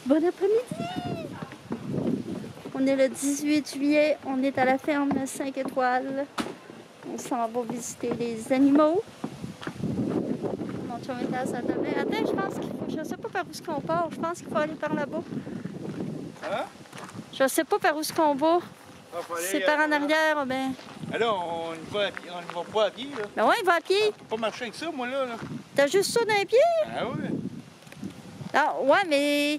Bon après-midi! On est le 18 juillet, on est à la ferme 5 étoiles. On s'en va visiter les animaux. Mon chum était à sa table. Attends, je pense qu'il faut... Je sais pas par où est-ce qu'on part. Je pense qu'il faut aller par là-bas. Hein? Je sais pas par où est-ce qu'on va. Ah, faut aller, C'est par en arrière, ben... Alors, on y va, on y va pas à pied, là. Ben ouais, il va à pied. Je peux pas marcher avec ça, moi, là. T'as juste ça dans les pieds? Ah oui. Ah, ouais, mais...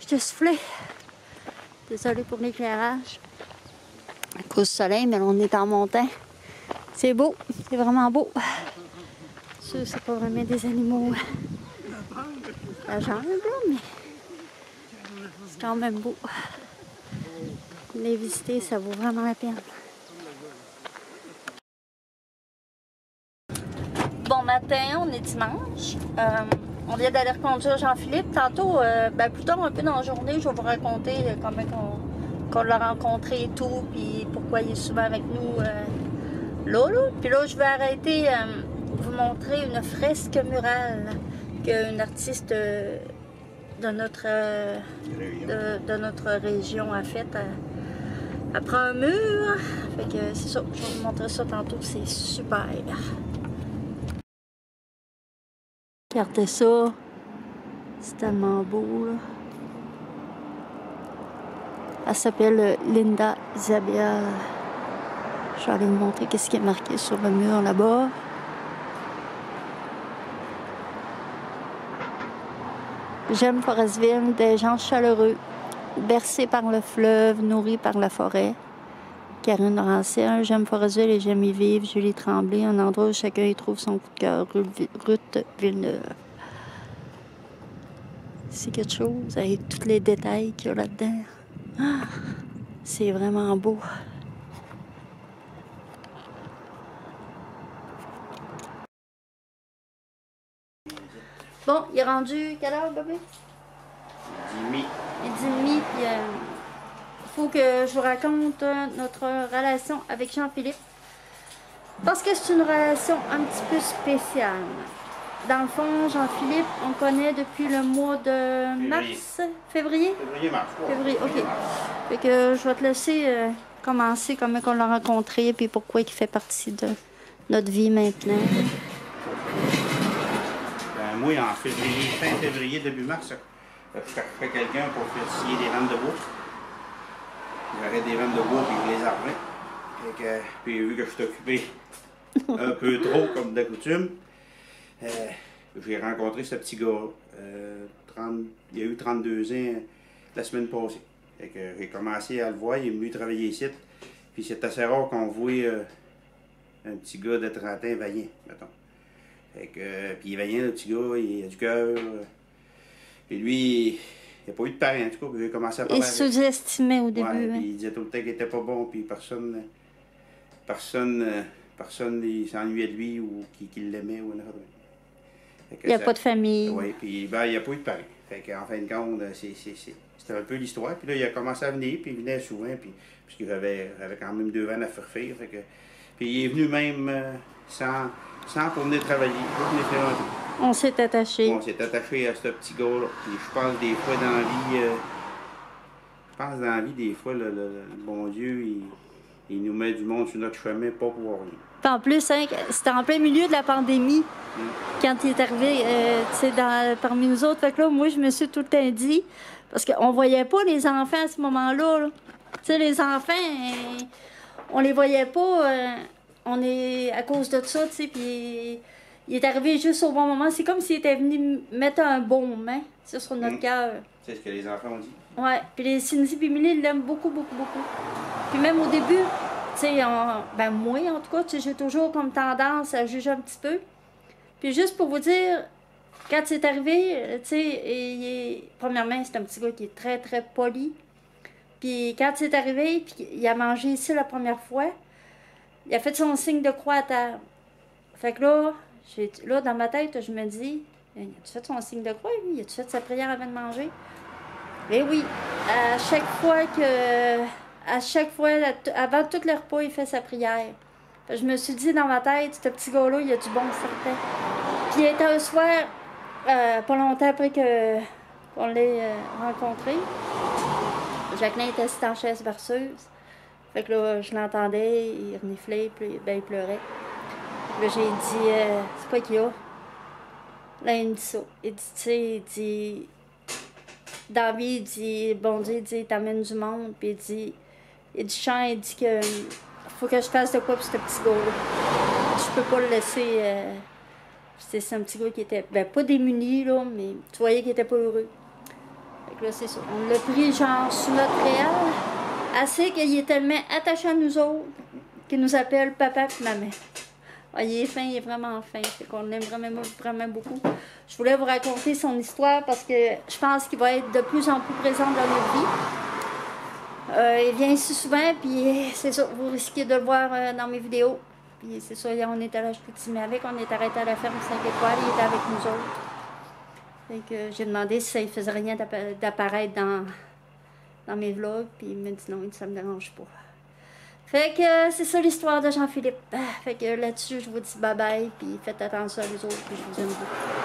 Je soufflé. Désolée pour l'éclairage. À cause du soleil, mais là, on est en montagne. C'est beau, c'est vraiment beau. Ça, c'est pas vraiment des animaux. La jungle, mais c'est quand même beau. Les visiter, ça vaut vraiment la peine. Bon matin, on est dimanche. On vient d'aller reconduire Jean-Philippe. Tantôt, plus tard un peu dans la journée, je vais vous raconter comment qu'on l'a rencontré et tout, puis pourquoi il est souvent avec nous là. Puis là, je vais arrêter vous montrer une fresque murale qu'une artiste de notre région a faite. Elle prend un mur. Fait que c'est ça, je vais vous montrer ça tantôt, c'est super. Regardez ça. C'est tellement beau, là. Elle s'appelle Linda Isabelle. Je vais aller vous montrer qu'est-ce qui est marqué sur le mur là-bas. J'aime Forestville, des gens chaleureux, bercés par le fleuve, nourris par la forêt. Karine Rancière, j'aime Forestville et j'aime y vivre. Julie Tremblay, un endroit où chacun y trouve son coup de cœur. Ruth Villeneuve. C'est quelque chose avec tous les détails qu'il y a là-dedans. Ah, c'est vraiment beau. Bon, il est rendu quelle heure, bébé? 10h30. Et 10h30, puis il faut que je vous raconte notre relation avec Jean-Philippe. Parce que c'est une relation un petit peu spéciale. Dans le fond, Jean-Philippe, on connaît depuis le mois de mars, février? Février-mars. Février, ok. Fait que je vais te laisser commencer comment on l'a rencontré puis pourquoi il fait partie de notre vie maintenant. Ben, moi, en février, fin février, début mars, je cherchais quelqu'un pour faire scier des vannes de bois. J'aurais des vannes de bois puis je les armais. Puis vu que je suis occupé un peu trop comme de coutume, j'ai rencontré ce petit gars. Il a eu 32 ans la semaine passée. J'ai commencé à le voir, il est venu travailler ici. Puis c'est assez rare qu'on voit un petit gars de 30 ans vaillant, mettons. Puis il est vaillant, le petit gars, il a du cœur. Puis lui, il n'a pas eu de parents, en tout cas. J'ai commencé à parler avec... Il sous-estimait au début. Ouais, hein. Puis il disait tout le temps qu'il était pas bon, puis personne il s'ennuyait de lui ou qu'il l'aimait ou n'importe quoi. Il n'y a pas de famille. Oui, puis il n'y a pas eu de parents. Fait qu'en fin de compte, c'était un peu l'histoire. Puis là, il a commencé à venir, puis il venait souvent, puis parce qu'il avait quand même 2 vannes à faire faire. Puis il est venu même sans pour venir travailler. Pour venir faire un tour. On s'est attaché. On s'est attaché à ce petit gars-là. Puis je pense des fois dans la vie, des fois, le bon Dieu, il nous met du monde sur notre chemin, pas pour rien. Puis en plus, hein, c'était en plein milieu de la pandémie, quand il est arrivé parmi nous autres. Fait que là, moi, je me suis tout le temps dit, parce qu'on voyait pas les enfants à ce moment-là. Là. Tu sais, les enfants, on les voyait pas. On est à cause de ça, tu sais, puis il est arrivé juste au bon moment. C'est comme s'il était venu mettre un baume, hein, sur notre cœur. C'est ce que les enfants ont dit. Ouais, puis les Cindy et Emily, ils l'aiment beaucoup, beaucoup, beaucoup. Puis même au début, tu sais, moi en tout cas, j'ai toujours comme tendance à juger un petit peu. Puis juste pour vous dire, quand c'est arrivé, tu sais, premièrement, c'est un petit gars qui est très, très poli. Puis quand c'est arrivé, puis il a mangé ici la première fois, il a fait son signe de croix à terre. Fait que là, dans ma tête, je me dis, as-tu fait son signe de croix, lui? As-tu fait sa prière avant de manger? Eh oui, à chaque fois, avant tout le repas, il fait sa prière. Je me suis dit dans ma tête, ce petit gars-là, il a du bon certain. Puis il était un soir, pas longtemps après qu'on l'ait rencontré. Jacqueline était assise en chaise berceuse. Fait que là, je l'entendais, il reniflait, puis il pleurait. Là, j'ai dit, c'est quoi qu'il y a? Là, il me dit ça. Il dit, tu sais, dans la vie, il dit, bon Dieu, il dit, il t'amène du monde, puis il dit, chant, il dit que faut que je fasse de quoi pour ce petit gars-là. Je peux pas le laisser. C'est un petit gars qui était, pas démuni, là, mais tu voyais qu'il était pas heureux. Fait que là, c'est ça. On l'a pris genre sous notre réel. Assez qu'il est tellement attaché à nous autres qu'il nous appelle papa et maman. Ah, il est fin, il est vraiment fin. Fait qu'on l'aime vraiment, vraiment beaucoup. Je voulais vous raconter son histoire parce que je pense qu'il va être de plus en plus présent dans notre vie. Il vient ici souvent, puis c'est ça, vous risquez de le voir dans mes vidéos. Puis c'est ça, on est allé à Chicoutimi avec, on est arrêté à la ferme 5 étoiles, il était avec nous autres. Fait que j'ai demandé si ça ne faisait rien d'apparaître dans mes vlogs, puis il m'a dit non, ça me dérange pas. Fait que c'est ça l'histoire de Jean-Philippe. Fait que là-dessus, je vous dis bye bye, puis faites attention à les autres, puis je vous aime beaucoup.